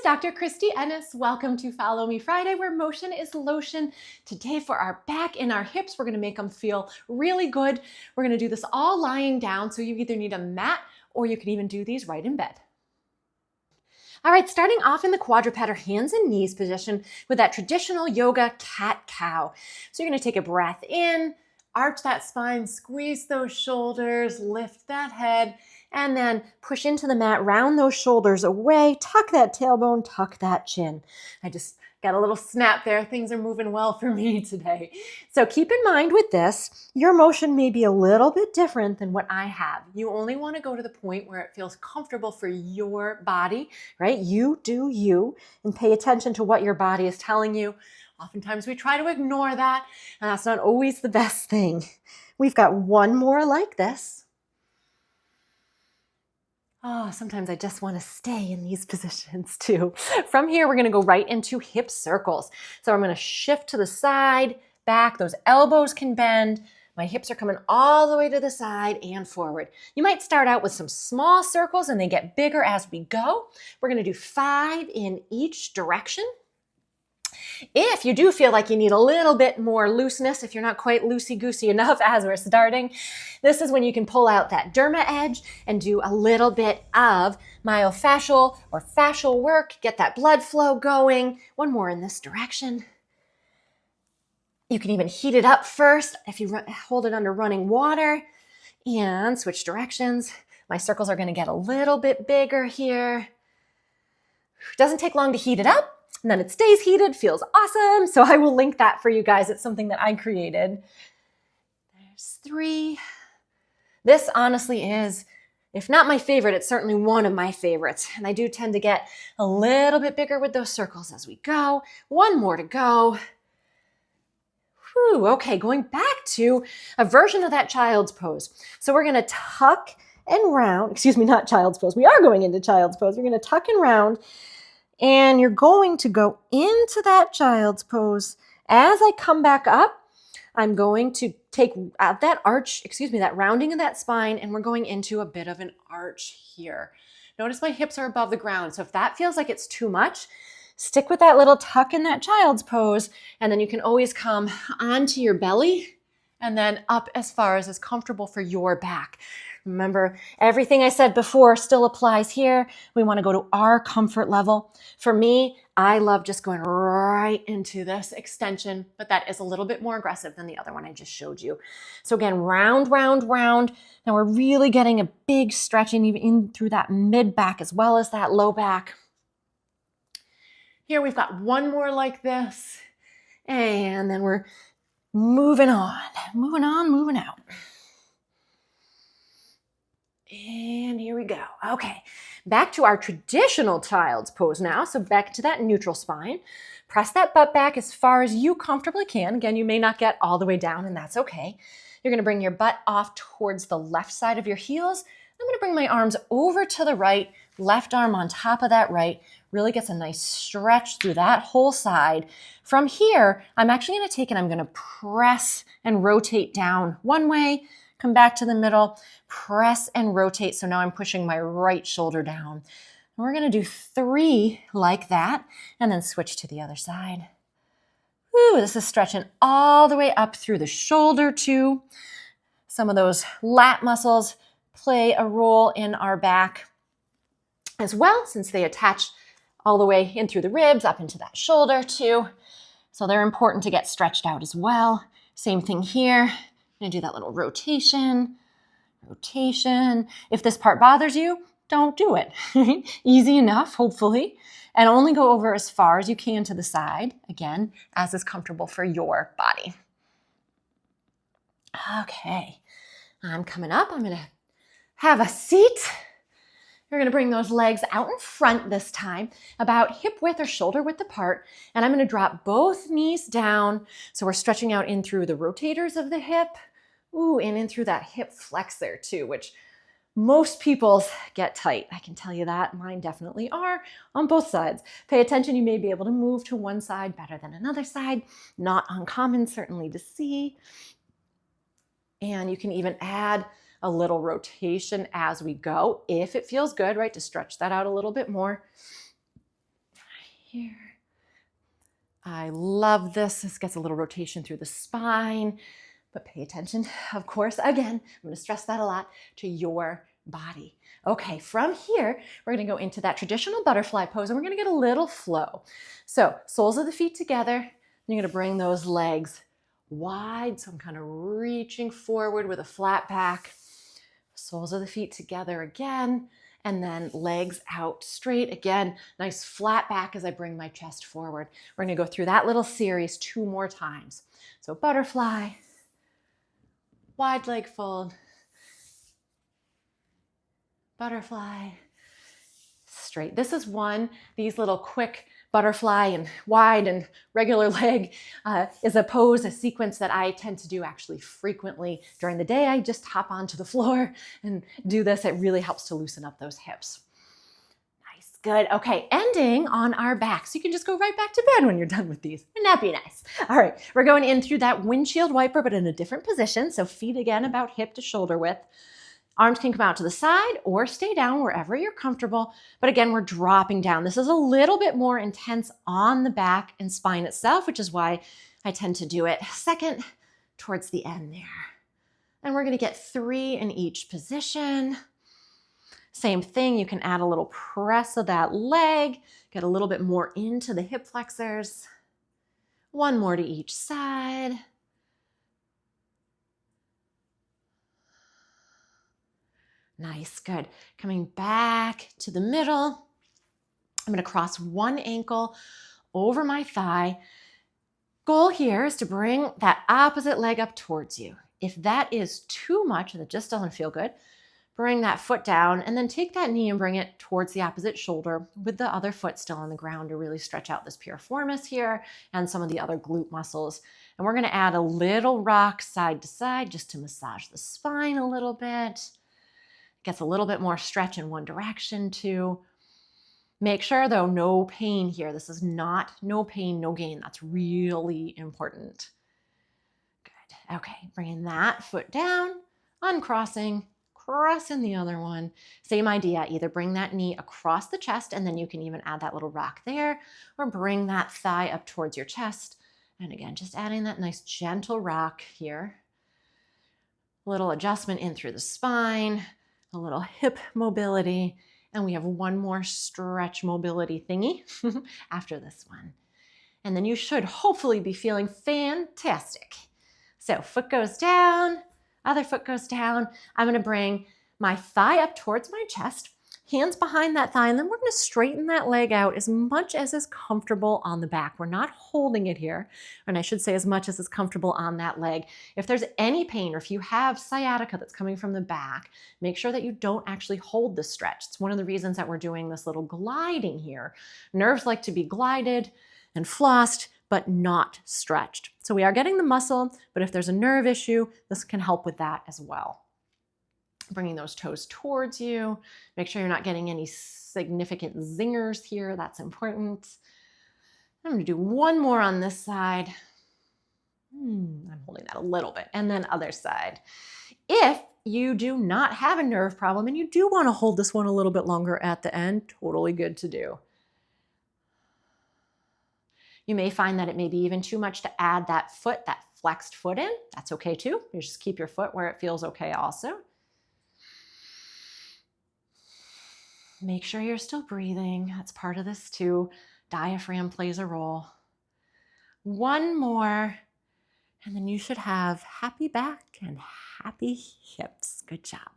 Dr. Christy Ennis. Welcome to Follow Me Friday, where motion is lotion. Today for our back and our hips, we're gonna make them feel really good. We're gonna do this all lying down, so you either need a mat or you can even do these right in bed. All right, starting off in the quadruped or hands and knees position with that traditional yoga cat-cow. So you're gonna take a breath in, arch that spine, squeeze those shoulders, lift that head, and then push into the mat, round those shoulders away, tuck that tailbone, tuck that chin. I just got a little snap there. Things are moving well for me today. So keep in mind with this, your motion may be a little bit different than what I have. You only want to go to the point where it feels comfortable for your body, right? You do you, and pay attention to what your body is telling you. Oftentimes we try to ignore that, and that's not always the best thing. We've got one more like this. Oh, sometimes I just want to stay in these positions too. From here, we're going to go right into hip circles. So I'm going to shift to the side, back. Those elbows can bend. My hips are coming all the way to the side and forward. You might start out with some small circles and they get bigger as we go. We're going to do 5 in each direction. If you do feel like you need a little bit more looseness, if you're not quite loosey-goosey enough as we're starting, this is when you can pull out that derma edge and do a little bit of myofascial or fascial work, get that blood flow going. One more in this direction. You can even heat it up first if you hold it under running water and switch directions. My circles are going to get a little bit bigger here. Doesn't take long to heat it up. And then it stays heated, feels awesome. So I will link that for you guys. It's something that I created. There's 3. This honestly is, if not my favorite, it's certainly one of my favorites. And I do tend to get a little bit bigger with those circles as we go. One more to go. Whew, okay, going back to a version of that child's pose. So we're gonna tuck and round, not child's pose. We are going into child's pose. We're gonna tuck and round. And you're going to go into that child's pose. As I come back up, I'm going to take out that arch, that rounding of that spine, and we're going into a bit of an arch here. Notice my hips are above the ground. So if that feels like it's too much, stick with that little tuck in that child's pose, and then you can always come onto your belly and then up as far as is comfortable for your back. Remember, everything I said before still applies here. We want to go to our comfort level. For me, I love just going right into this extension, but that is a little bit more aggressive than the other one I just showed you. So again, round, round, round. Now we're really getting a big stretching even in through that mid back as well as that low back. Here we've got one more like this, and then we're moving on, moving out. And here we go. Okay, back to our traditional child's pose now. So back to that neutral spine. Press that butt back as far as you comfortably can. Again, you may not get all the way down, and that's okay. You're gonna bring your butt off towards the left side of your heels. I'm gonna bring my arms over to the right, left arm on top of that right. Really gets a nice stretch through that whole side. From here, I'm actually gonna take and I'm gonna press and rotate down one way, come back to the middle, press and rotate. So now I'm pushing my right shoulder down. And we're gonna do 3 like that, and then switch to the other side. Woo, this is stretching all the way up through the shoulder too. Some of those lat muscles play a role in our back as well, since they attach all the way in through the ribs, up into that shoulder too. So they're important to get stretched out as well. Same thing here. I'm gonna do that little rotation. If this part bothers you, don't do it. Easy enough, hopefully. And only go over as far as you can to the side, again, as is comfortable for your body. Okay, I'm coming up. I'm gonna have a seat. You're gonna bring those legs out in front this time, about hip width or shoulder width apart, and I'm gonna drop both knees down. So we're stretching out in through the rotators of the hip, and in through that hip flexor too, which most people's get tight. I can tell you that. Mine definitely are on both sides. Pay attention. You may be able to move to one side better than another side. Not uncommon, certainly, to see. And you can even add a little rotation as we go, if it feels good, right? To stretch that out a little bit more. here. I love this. This gets a little rotation through the spine, but pay attention, of course, again, I'm going to stress that a lot, to your body. Okay, from here, we're going to go into that traditional butterfly pose, and we're going to get a little flow. So soles of the feet together, and you're going to bring those legs wide. So I'm kind of reaching forward with a flat back. Soles of the feet together again, and then legs out straight. Again, nice flat back as I bring my chest forward. We're going to go through that little series 2 more times. So butterfly, wide leg fold, butterfly, straight. This is these little quick butterfly and wide and regular leg is a pose, a sequence that I tend to do actually frequently during the day. I just hop onto the floor and do this. It really helps to loosen up those hips. Nice, good. Okay, ending on our back. So you can just go right back to bed when you're done with these. Wouldn't that be nice? All right, we're going in through that windshield wiper, but in a different position. So feet again about hip to shoulder width. Arms can come out to the side or stay down wherever you're comfortable. But again, we're dropping down. This is a little bit more intense on the back and spine itself, which is why I tend to do it second towards the end there. And we're going to get 3 in each position. Same thing, you can add a little press of that leg, get a little bit more into the hip flexors. 1 more to each side. Nice, good. Coming back to the middle. I'm going to cross one ankle over my thigh. Goal here is to bring that opposite leg up towards you. If that is too much and it just doesn't feel good, bring that foot down and then take that knee and bring it towards the opposite shoulder with the other foot still on the ground to really stretch out this piriformis here and some of the other glute muscles. And we're going to add a little rock side to side just to massage the spine a little bit. Gets a little bit more stretch in one direction too. Make sure though, no pain here. This is not no pain, no gain. That's really important. Good. Okay, bringing that foot down, uncrossing, crossing the other one. Same idea, either bring that knee across the chest and then you can even add that little rock there, or bring that thigh up towards your chest. And again, just adding that nice gentle rock here. A little adjustment in through the spine. A little hip mobility, and we have 1 more stretch mobility thingy after this one. And then you should hopefully be feeling fantastic. So foot goes down, other foot goes down. I'm going to bring my thigh up towards my chest, hands behind that thigh, and then we're going to straighten that leg out as much as is comfortable on the back. We're not holding it here, and I should say as much as is comfortable on that leg. If there's any pain or if you have sciatica that's coming from the back, make sure that you don't actually hold the stretch. It's one of the reasons that we're doing this little gliding here. Nerves like to be glided and flossed, but not stretched. So we are getting the muscle, but if there's a nerve issue, this can help with that as well. Bringing those toes towards you. Make sure you're not getting any significant zingers here. That's important. I'm going to do 1 more on this side. I'm holding that a little bit. And then other side. If you do not have a nerve problem and you do want to hold this one a little bit longer at the end, totally good to do. You may find that it may be even too much to add that foot, that flexed foot in. That's okay too. You just keep your foot where it feels okay also. Make sure you're still breathing. That's part of this too. Diaphragm plays a role. 1 more, and then you should have happy back and happy hips. Good job.